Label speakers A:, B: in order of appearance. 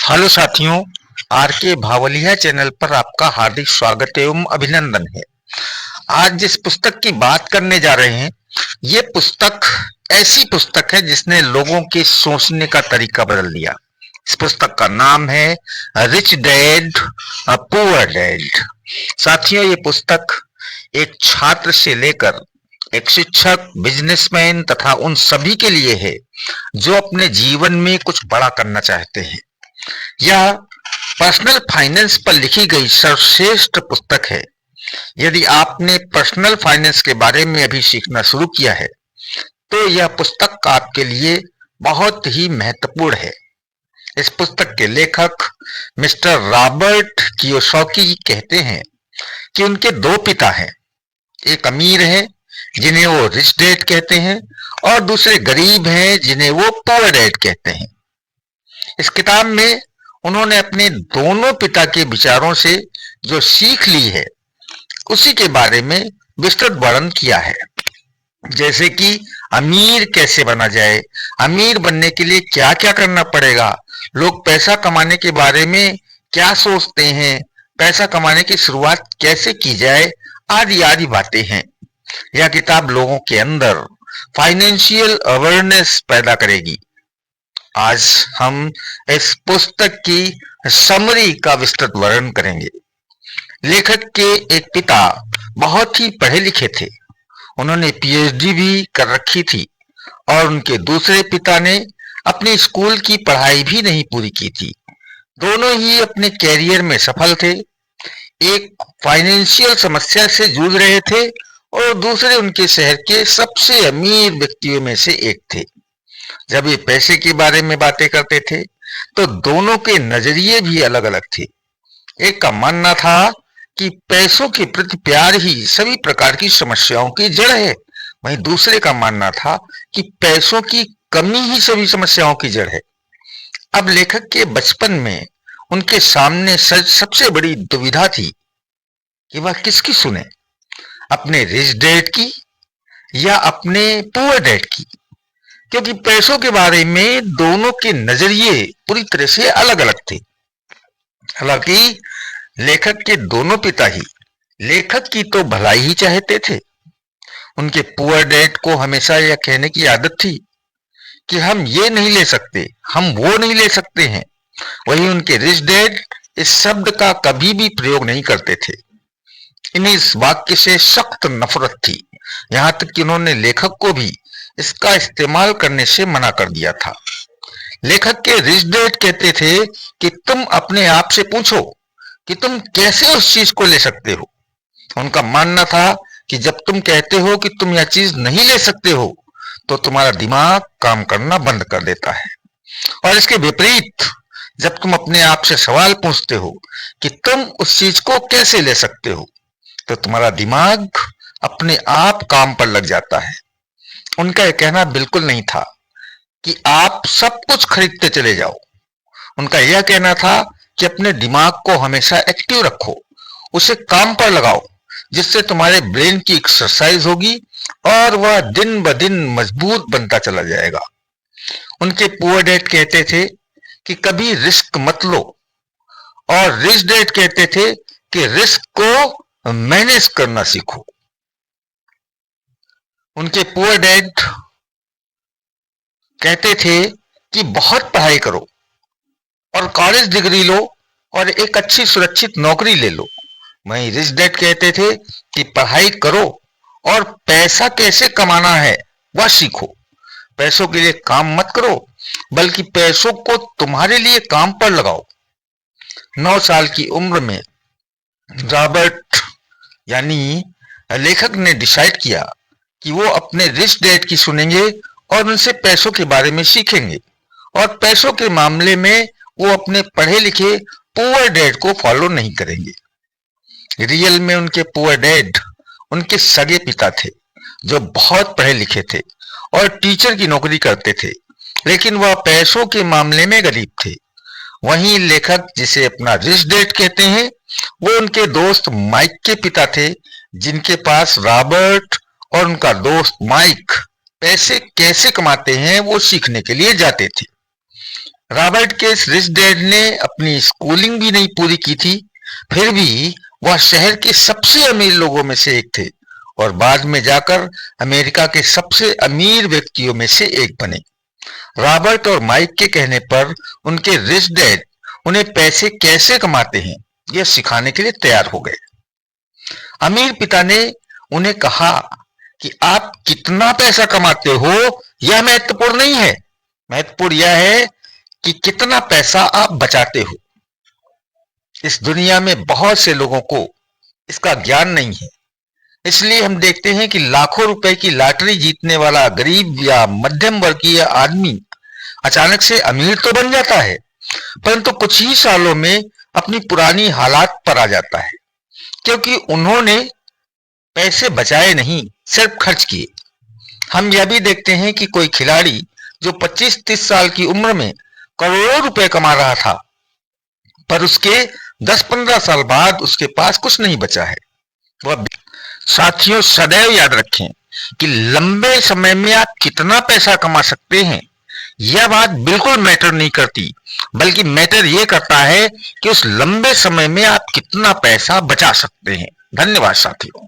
A: Hello साथियों, are के भावलिया channel पर आपका हार्दिक स्वागत एवं अभिनंदन है। आज जिस पुस्तक की बात करने जा रहे हैं, ये पुस्तक ऐसी पुस्तक है जिसने लोगों के सोचने का तरीका बदल दिया। इस पुस्तक का नाम है रिच डैड पुअर डैड। साथियों, ये पुस्तक एक छात्र से लेकर एक शिक्षक, बिजनेसमैन तथा उन सभी के लिए है जो अपने जीवन में कुछ बड़ा करना चाहते हैं। यह पर्सनल फाइनेंस पर लिखी गई सर्वश्रेष्ठ पुस्तक है। यदि आपने पर्सनल फाइनेंस के बारे में अभी सीखना शुरू किया है तो यह पुस्तक आपके लिए बहुत ही महत्वपूर्ण है। इस पुस्तक के लेखक मिस्टर रॉबर्ट कियोसाकी कहते हैं कि उनके दो पिता हैं। एक अमीर है जिन्हें वो रिच डैड कहते हैं और दूसरे गरीब हैं जिन्हें वो पुअर डैड कहते हैं। इस किताब में उन्होंने अपने दोनों पिता के विचारों से जो सीख ली है उसी के बारे में विस्तृत वर्णन किया है। जैसे कि अमीर कैसे बना जाए, अमीर बनने के लिए क्या क्या करना पड़ेगा, लोग पैसा कमाने के बारे में क्या सोचते हैं, पैसा कमाने की शुरुआत कैसे की जाए, आदि आदि बातें हैं। यह किताब लोगों के अंदर फाइनेंशियल अवेयरनेस पैदा करेगी। आज हम इस पुस्तक की समरी का विस्तृत वर्णन करेंगे। लेखक के एक पिता बहुत ही पढ़े लिखे थे, उन्होंने पीएचडी भी कर रखी थी और उनके दूसरे पिता ने अपनी स्कूल की पढ़ाई भी नहीं पूरी की थी। दोनों ही अपने कैरियर में सफल थे। एक फाइनेंशियल समस्या से जूझ रहे थे और दूसरे उनके शहर के सबसे अमीर व्यक्तियों में से एक थे। जब ये पैसे के बारे में बातें करते थे तो दोनों के नजरिए भी अलग अलग थे। एक का मानना था कि पैसों के प्रति प्यार ही सभी प्रकार की समस्याओं की जड़ है, वहीं दूसरे का मानना था कि पैसों की कमी ही सभी समस्याओं की जड़ है। अब लेखक के बचपन में उनके सामने सबसे बड़ी दुविधा थी कि वह किसकी सुने, अपने रिच डैड की या अपने पुअर डैड की, क्योंकि पैसों के बारे में दोनों के नजरिए पूरी तरह से अलग अलग थे। हालांकि लेखक के दोनों पिता ही लेखक की तो भलाई ही चाहते थे। उनके पुअर डैड को हमेशा यह कहने की आदत थी कि हम ये नहीं ले सकते, हम वो नहीं ले सकते हैं। वहीं उनके रिच डैड इस शब्द का कभी भी प्रयोग नहीं करते थे। इन्हें इस वाक्य से सख्त नफरत थी, यहां तक कि उन्होंने लेखक को भी इसका इस्तेमाल करने से मना कर दिया था। लेखक के रिच डैड कहते थे कि तुम अपने आप से पूछो कि तुम कैसे उस चीज को ले सकते हो। उनका मानना था कि जब तुम कहते हो कि तुम यह चीज नहीं ले सकते हो तो तुम्हारा दिमाग काम करना बंद कर देता है, और इसके विपरीत जब तुम अपने आप से सवाल पूछते हो कि तुम उस चीज को कैसे ले सकते हो तो तुम्हारा दिमाग अपने आप काम पर लग जाता है। उनका यह कहना बिल्कुल नहीं था कि आप सब कुछ खरीदते चले जाओ। उनका यह कहना था कि अपने दिमाग को हमेशा एक्टिव रखो, उसे काम पर लगाओ, जिससे तुम्हारे ब्रेन की एक्सरसाइज होगी और वह दिन ब दिन मजबूत बनता चला जाएगा। उनके पुअर डैड कहते थे कि कभी रिस्क मत लो, और रिच डैड कहते थे कि रिस्क को मैनेज करना सीखो। उनके पुअर डैड कहते थे कि बहुत पढ़ाई करो और कॉलेज डिग्री लो और एक अच्छी सुरक्षित नौकरी ले लो। वहीं रिच डैड कहते थे कि पढ़ाई करो और पैसा कैसे कमाना है वह सीखो। पैसों के लिए काम मत करो, बल्कि पैसों को तुम्हारे लिए काम पर लगाओ। 9 साल की उम्र में रॉबर्ट यानी लेखक ने डिसाइड किया कि वो अपने रिच डैड की सुनेंगे और उनसे पैसों के बारे में सीखेंगे, और पैसों के मामले में वो अपने पढ़े लिखे पुअर डैड को फॉलो नहीं करेंगे। रियल में उनके पुअर डैड उनके सगे पिता थे जो बहुत पढ़े लिखे थे और टीचर की नौकरी करते थे, लेकिन वह पैसों के मामले में गरीब थे। वहीं लेखक जिसे अपना रिच डैड कहते हैं वो उनके दोस्त माइक के पिता थे, जिनके पास रॉबर्ट और उनका दोस्त माइक पैसे कैसे कमाते हैं वो सीखने के लिए जाते थे। रॉबर्ट के इस रिच डैड ने अपनी स्कूलिंग भी नहीं पूरी की थी, फिर भी वह शहर के सबसे अमीर लोगों में से एक थे और बाद में जाकर अमेरिका के सबसे अमीर व्यक्तियों में से एक बने। रॉबर्ट और माइक के कहने पर उनके रिच डैड उन्हें पैसे कैसे कमाते हैं यह सिखाने के लिए तैयार हो गए। अमीर पिता ने उन्हें कहा कि आप कितना पैसा कमाते हो यह महत्वपूर्ण नहीं है, महत्वपूर्ण यह है कि कितना पैसा आप बचाते हो। इस दुनिया में बहुत से लोगों को इसका ज्ञान नहीं है, इसलिए हम देखते हैं कि लाखों रुपए की लॉटरी जीतने वाला गरीब या मध्यम वर्गीय आदमी अचानक से अमीर तो बन जाता है, परंतु कुछ ही सालों में अपनी पुरानी हालात पर आ जाता है, क्योंकि उन्होंने पैसे बचाए नहीं, सिर्फ खर्च किए। हम यह भी देखते हैं कि कोई खिलाड़ी जो 25-30 साल की उम्र में करोड़ों रुपए कमा रहा था, पर उसके 10-15 साल बाद उसके पास कुछ नहीं बचा है। वह साथियों, सदैव याद रखें कि लंबे समय में आप कितना पैसा कमा सकते हैं यह बात बिल्कुल मैटर नहीं करती, बल्कि मैटर यह करता है कि उस लंबे समय में आप कितना पैसा बचा सकते हैं। धन्यवाद साथियों।